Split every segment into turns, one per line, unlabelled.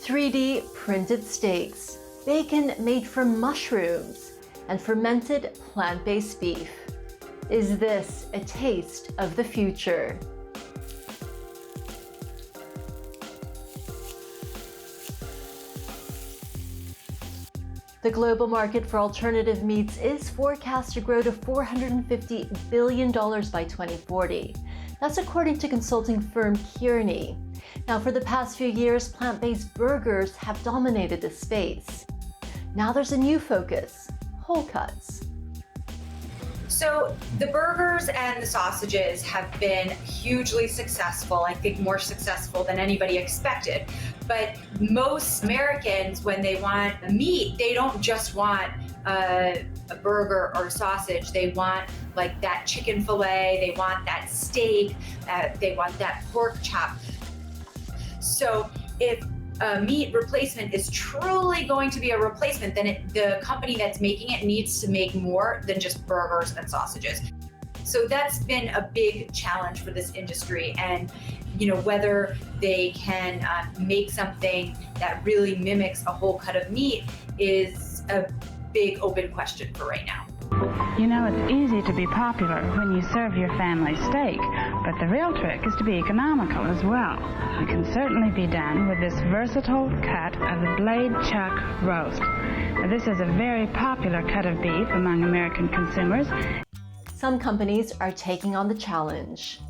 3D printed steaks, bacon made from mushrooms, and fermented plant-based beef. Is this a taste of the future? The global market for alternative meats is forecast to grow to $450 billion by 2040. That's according to consulting firm Kearney. Now, for the past few years, plant-based burgers have dominated this space. Now there's a new focus: whole cuts.
So the burgers and the sausages have been hugely successful, I think more successful than anybody expected. But most Americans, when they want meat, they don't just want a burger or a sausage. They want like that chicken fillet, they want that steak, they want that pork chop. So if a meat replacement is truly going to be a replacement, then the company that's making it needs to make more than just burgers and sausages. So that's been a big challenge for this industry, and whether they can make something that really mimics a whole cut of meat is a big open question for right now.
It's easy to be popular when you serve your family steak, but the real trick is to be economical as well. It can certainly be done with this versatile cut of the blade chuck roast. Now, this is a very popular cut of beef among American consumers.
Some companies are taking on the challenge.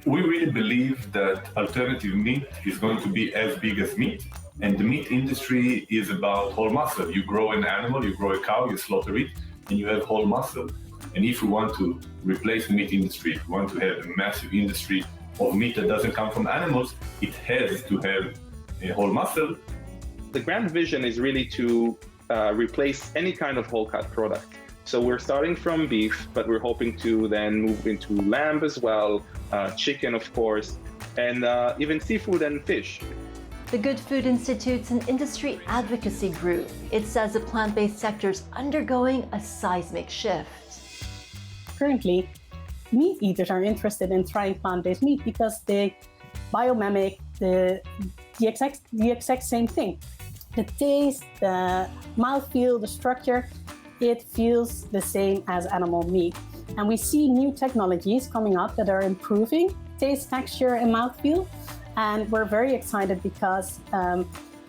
We really believe that alternative meat is going to be as big as meat. And the meat industry is about whole muscle. You grow an animal, you grow a cow, you slaughter it, and you have whole muscle. And if we want to replace the meat industry, if we want to have a massive industry of meat that doesn't come from animals, it has to have a whole muscle.
The grand vision is really to replace any kind of whole cut product. So we're starting from beef, but we're hoping to then move into lamb as well, chicken, of course, and even seafood and fish.
The Good Food Institute's an industry advocacy group. It says the plant-based sector is undergoing a seismic shift.
Currently, meat eaters are interested in trying plant-based meat because they biomimic the exact same thing. The taste, the mouthfeel, the structure, it feels the same as animal meat. And we see new technologies coming up that are improving taste, texture, and mouthfeel. And we're very excited because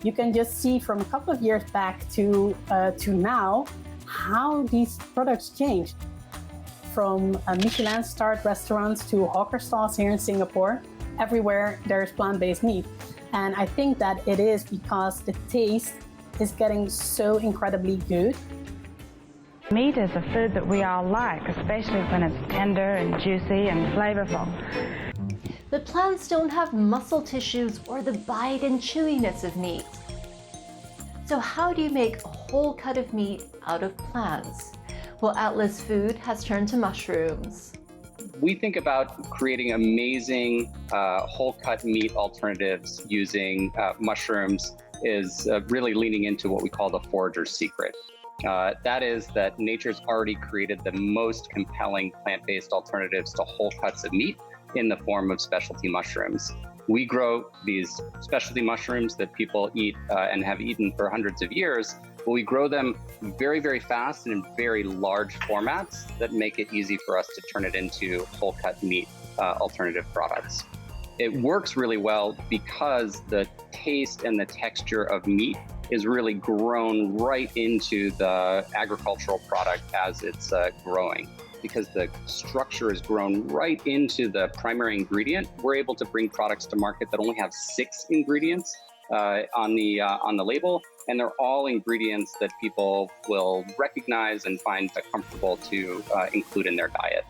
you can just see from a couple of years back to now how these products changed. From Michelin-starred restaurants to hawker stalls here in Singapore, everywhere there's plant-based meat. And I think that it is because the taste is getting so incredibly good.
Meat is a food that we all like, especially when it's tender and juicy and flavorful.
But plants don't have muscle tissues or the bite and chewiness of meat. So how do you make a whole cut of meat out of plants? Well, Atlas Food has turned to mushrooms.
We think about creating amazing whole cut meat alternatives using mushrooms is really leaning into what we call the forager's secret. That is that nature's already created the most compelling plant-based alternatives to whole cuts of meat in the form of specialty mushrooms. We grow these specialty mushrooms that people eat and have eaten for hundreds of years, but we grow them very, very fast and in very large formats that make it easy for us to turn it into whole cut meat alternative products. It works really well because the taste and the texture of meat is really grown right into the agricultural product as it's growing. Because the structure is grown right into the primary ingredient, we're able to bring products to market that only have 6 ingredients on the label, and they're all ingredients that people will recognize and find comfortable to include in their diet.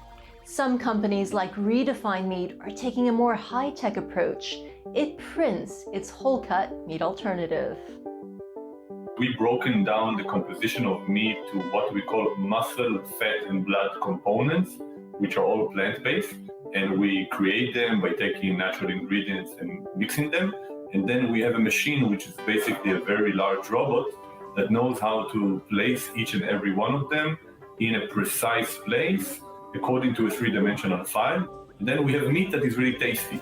Some companies like Redefine Meat are taking a more high-tech approach. It prints its whole-cut meat alternative.
We've broken down the composition of meat to what we call muscle, fat, and blood components, which are all plant-based. And we create them by taking natural ingredients and mixing them. And then we have a machine, which is basically a very large robot that knows how to place each and every one of them in a precise place according to a 3-dimensional file. And then we have meat that is really tasty.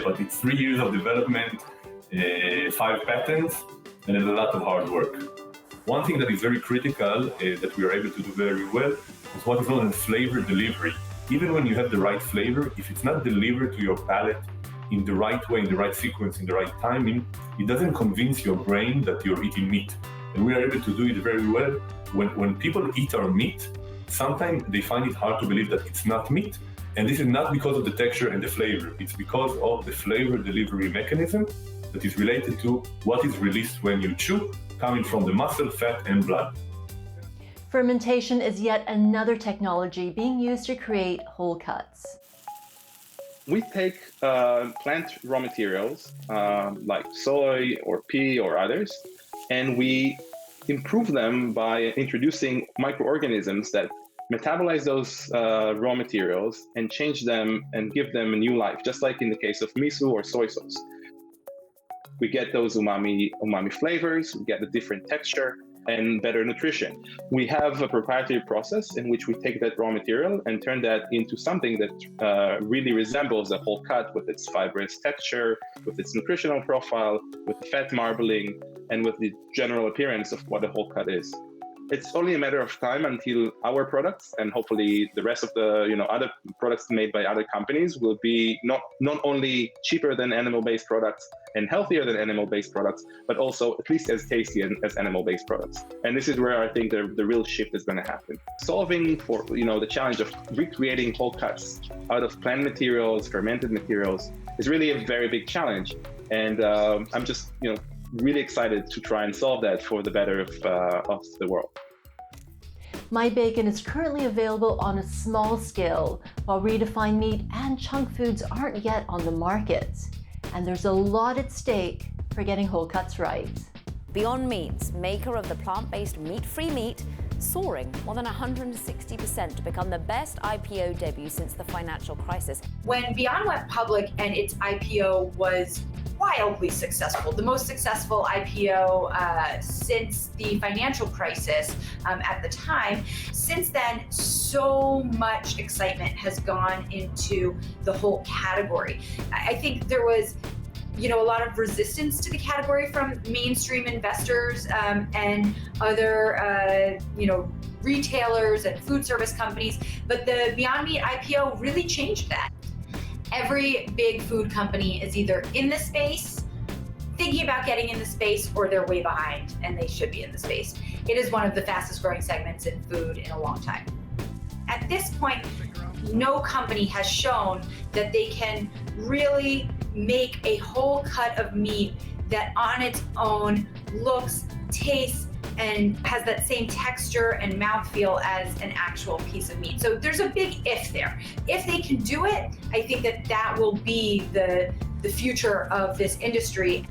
But it's 3 years of development, 5 patents, and a lot of hard work. One thing that is very critical that we are able to do very well is what is known as flavor delivery. Even when you have the right flavor, if it's not delivered to your palate in the right way, in the right sequence, in the right timing, it doesn't convince your brain that you're eating meat. And we are able to do it very well. When people eat our meat, sometimes they find it hard to believe that it's not meat. And this is not because of the texture and the flavor. It's because of the flavor delivery mechanism that is related to what is released when you chew, coming from the muscle, fat, and blood.
Fermentation is yet another technology being used to create whole cuts.
We take plant raw materials like soy or pea or others, and we improve them by introducing microorganisms that metabolize those raw materials and change them and give them a new life, just like in the case of miso or soy sauce. We get those umami flavors, we get a different texture and better nutrition. We have a proprietary process in which we take that raw material and turn that into something that really resembles a whole cut with its fibrous texture, with its nutritional profile, with the fat marbling, and with the general appearance of what a whole cut is. It's only a matter of time until our products and hopefully the rest of the other products made by other companies will be not only cheaper than animal-based products and healthier than animal-based products, but also at least as tasty as animal-based products. And this is where I think the real shift is going to happen. Solving for the challenge of recreating whole cuts out of plant materials, fermented materials, is really a very big challenge. And I'm just really excited to try and solve that for the better of the world.
My Bacon is currently available on a small scale, while redefined meat and chunk foods aren't yet on the market. And there's a lot at stake for getting whole cuts right.
Beyond Meats, maker of the plant-based meat-free meat, soaring more than 160% to become the best IPO debut since the financial crisis.
When Beyond went public and its IPO was wildly successful, the most successful IPO since the financial crisis at the time. Since then, so much excitement has gone into the whole category. I think there was a lot of resistance to the category from mainstream investors and other retailers and food service companies, but the Beyond Meat IPO really changed that. Every big food company is either in the space, thinking about getting in the space, or they're way behind and they should be in the space. It is one of the fastest growing segments in food in a long time. At this point, no company has shown that they can really make a whole cut of meat that on its own looks, tastes, and has that same texture and mouthfeel as an actual piece of meat. So there's a big if there. If they can do it, I think that will be the future of this industry.